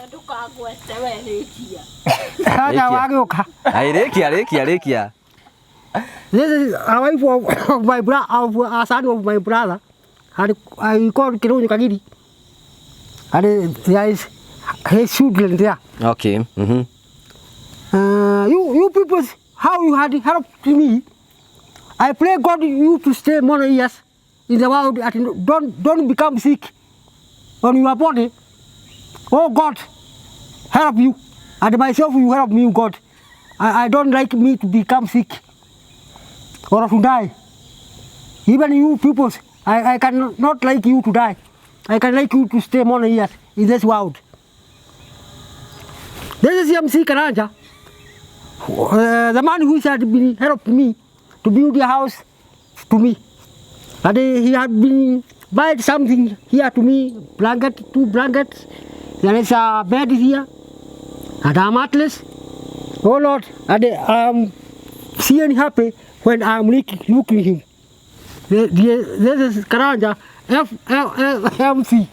Rekia. This is a wife of my brother, of a son of my brother. And I call Kirunyu Kagiri. And there is his children there. Okay. You people, how you had helped me. I pray God you to stay more years in the world and don't become sick on your body. Oh God, help you. And myself, you help me, God. I don't like me to become sick or to die. Even you people, I cannot like you to die. I can like you to stay more years in this world. This is MC Karanja, the man who had been helped me to build a house to me. And he had been buying something here to me, two blankets. There is a bed here and a mattress. Oh Lord, and I'm seeing happy when I'm looking him. This is Karanja, MC.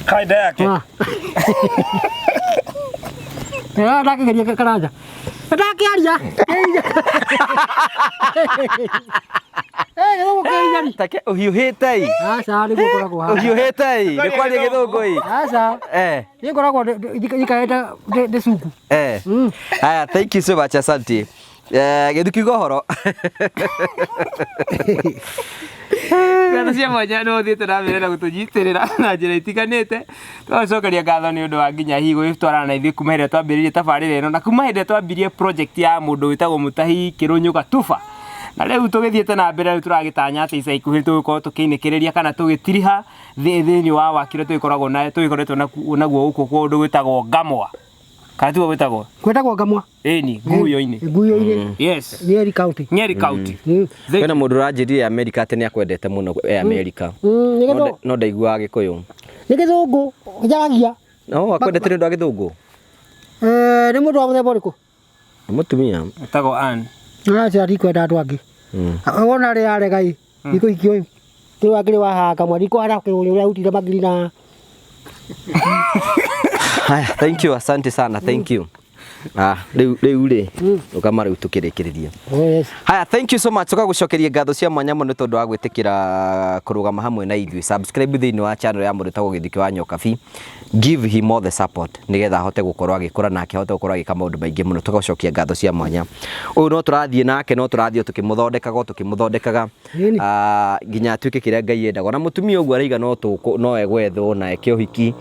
Kaida yake. Nataka kaja Karanja. Nataka aria. Take uhiuhite. Asa ni gukoragwo ha. Uhiuhite. Ni kwaria githungu ii. Asa. Ni gukoragwo ikaeta de suku. Aya, thank you so much, asante. Githukiuga horo. Kana cia mwanya no thiete na mbere na gutunyitirira na njira itiganite. Twacokeria ngatho ni undu wa nginya higo itwarana na ithuĩ kuma hĩndĩ twambĩrĩirie tabarĩra ĩno na kuma hĩndĩ twambirie project ya mũndũ wĩtagwo Mutahi Kirunyu Katuva. Na rĩu tũgĩthiĩte na mbere rĩu tũragĩtanya atĩ ica ikuhĩ tũgũkorwo tũkĩinĩkĩrĩria kana tũgĩtiriha thĩinĩ wa wakire tũgĩkoretwo naguo gũkũ kũndũ gwĩtagwo Ngamwa. Kana tuo gwĩtagwo? Gwĩtagwo Ngamwa. Ĩni, Nguyo-inĩ. Nguyo-inĩ. Yes. Nyeri County. Nyeri County. Kwĩna mũndũ ũranjĩrire America atĩ nĩ akwendete mũno America. No ndaiguaga Gĩkũyũ. Nĩ Gĩthũngũ njaragia. No akwendete nĩ ũndũ wa Gĩthũngũ. Nĩ mũndũ wa mũthemba ũrĩkũ? Nĩ mũtumia. Etagwo Ann. Acha ndikwenda andũ angĩ. Wona rĩ arega ĩ. Thikũ ikĩoĩ. Kĩrĩa kĩrĩ wahanga mwa ndiko ara Kirunyu ũrĩa utire magiri na. Thank you, asante sana, thank you. Rĩu ũkama rĩu tũkĩrĩkĩrĩria. Yes. Haya, thank you so much. Tũgagũcokeria ngatho cia mwanya mũno tondũ wa gwĩtĩkĩra kũrũgama hamwe na ithuĩ. Subscribe thĩinĩ wa channel ya mũndũ wĩtagwo Gĩthiki wa Nyokabi. Give him all the support nĩgetha ahote gũkorwo agĩkũra na ahote gũkorwo agĩka maũndũ maingĩ mũno. Tũgagũcokia ngatho cia mwanya. Ũyũ no tũrathiĩ nake, no tũrathiĩ tũkĩmũthondekaga nginya atuĩke kĩrĩa Ngai endaga. Na mũtumia ũguo araiga no egwethwo na eke ũhiki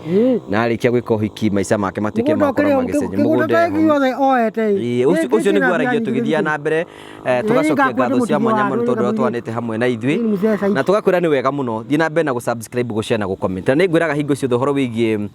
na arĩkia gwĩka ũhiki maica make matuĩke makorwo magĩcenjia mũgũnda. Ucio nĩguo aragia tũgĩthiĩ na mbere tũgacokia ngatho cia mwanya mũno tondũ twanĩte hamwe na ithuĩ na tũgakwĩra nĩ wega mũno thiĩ na mbere na gũ-subscribe, gũ-share na gũ-comment. Na nĩngwĩraga hingo ciothe ũhoro wĩgiĩ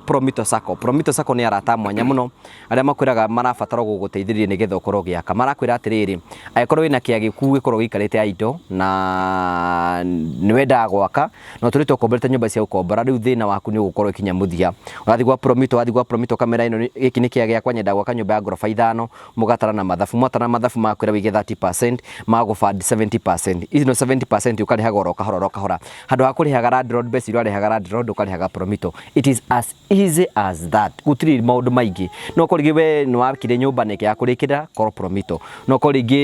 Promito Sacco. Promito Sacco nĩ arata mwanya mũno arĩa makwĩraga marabatara gũgũteithĩrĩria nĩgetha ũkorwo ũgĩaka. Marakwĩra atĩrĩrĩ, angĩkorwo wĩna kĩagĩku gĩkorwo gĩikarĩte aido na nĩ wendaga gwaka no tũrĩtwo ũkomborete nyũmba cia gũkombora, rĩu thĩna waku nĩ ũgũkorwo ikinya mũthia. Ũrathiĩ gwa Promito kamera ĩno gĩkĩ nĩ kĩagĩa kwa nyenda gwaka nyumba ya ngoroba 5 mugatara na mathabu mwatara mathabu makwira wige 30% magufund 70%. Ici no 70% ukariha goro kahora handu ha kurihaga rand road base irihaga rand road ukarihaga promito. It is as easy as that. Gutiri maundu maingi no korigi we no wakire nyumba neke ya kurikira koro promito no korigi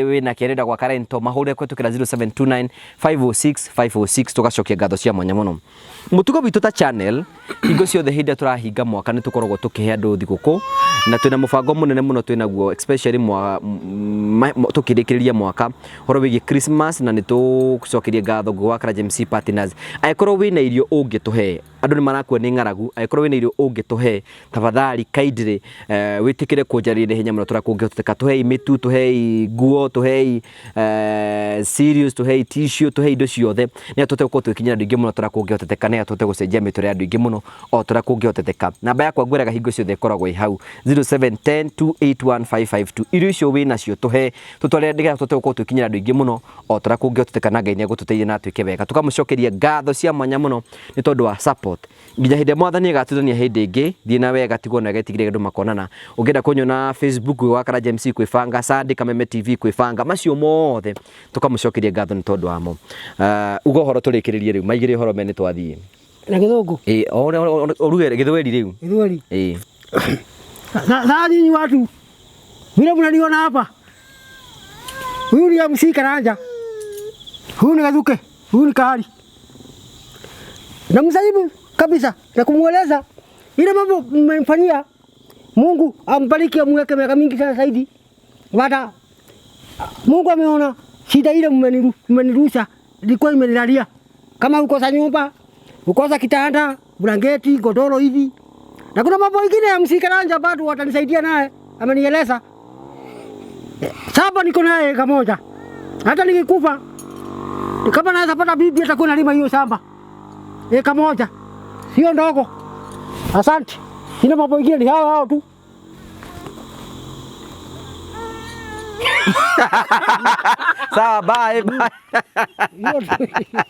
we na kerenda gwa karento mahure kwetukira 0729 506 tugacokia ngatho cia mwanya muno. Mutugo bitu ta channel ingo ciothe hinde turahinga mwaka ni tukoragwo tukihe andu thiguku na twina mubango munene muno twinaguo especially tukirikiria mwaka horo wigi Christmas na ni tucokeria ngatho gwa Kara MC partners. Aikorwo wina irio ungituhe andu ni marakua ni ngaragu aikorwo wina irio ungituhe tafadhali kaidire witikire kunjarire hinya muno turakungiteka tuhe imitu tuhe nguo tuhe serious tuhe tissue tuhe indo ciothe ni tuteko twikinyira andu ingi muno turakungiteka ni tuteko gucenjia miture andu ingi muno o turakungiteka. Namba yakwa ngwiraga hingo ciothe koragwo hau 0710281552 irio icio wina cio tuhe tutware ndiga tuteko twikinyira andu ingi muno o turakungiteka na Ngai ni gututeithia na twike wega tukamucokeria ngatho cia mwanya muno ni tondu wa support nginya hindi mwathani agatutania hindi ingi thie na wega tigwo na getigire andu makonana ungenda kunyona Facebook wa Kara MC kwibanga Sandi Kameme TV kwibanga macio mothe tukamucokeria ngatho ni tondu wamo. Ugo horo turikiririe riu maigire horo mene twathie na githungu orugere githweri riu githweri na nyinyi watu vile mnaniona hapa, huyu ni MC Karanja, huyu ni Gazuke, huyu ni Kahari. Na msaibu kabisa na kumueleza ile mambo mmemfanyia. Mungu ambariki, amweke miaka mingi sana zaidi. Wada Mungu ameona shida ile mmenirusha ilikuwa imenilalia. Kama ukosa nyumba, ukosa kitanda, blanketi, godoro hivi. Na kuna mambo mengine ya MC Karanja bado watanisaidia naye. Amenieleza. Sasa niko naye kamoja. Hata nikikufa kama naweza pata bibi atakuwa nalima hiyo shamba. Kamoja. Sio ndogo. Asante. Sina mambo mengine ni hao tu. Sawa, bye.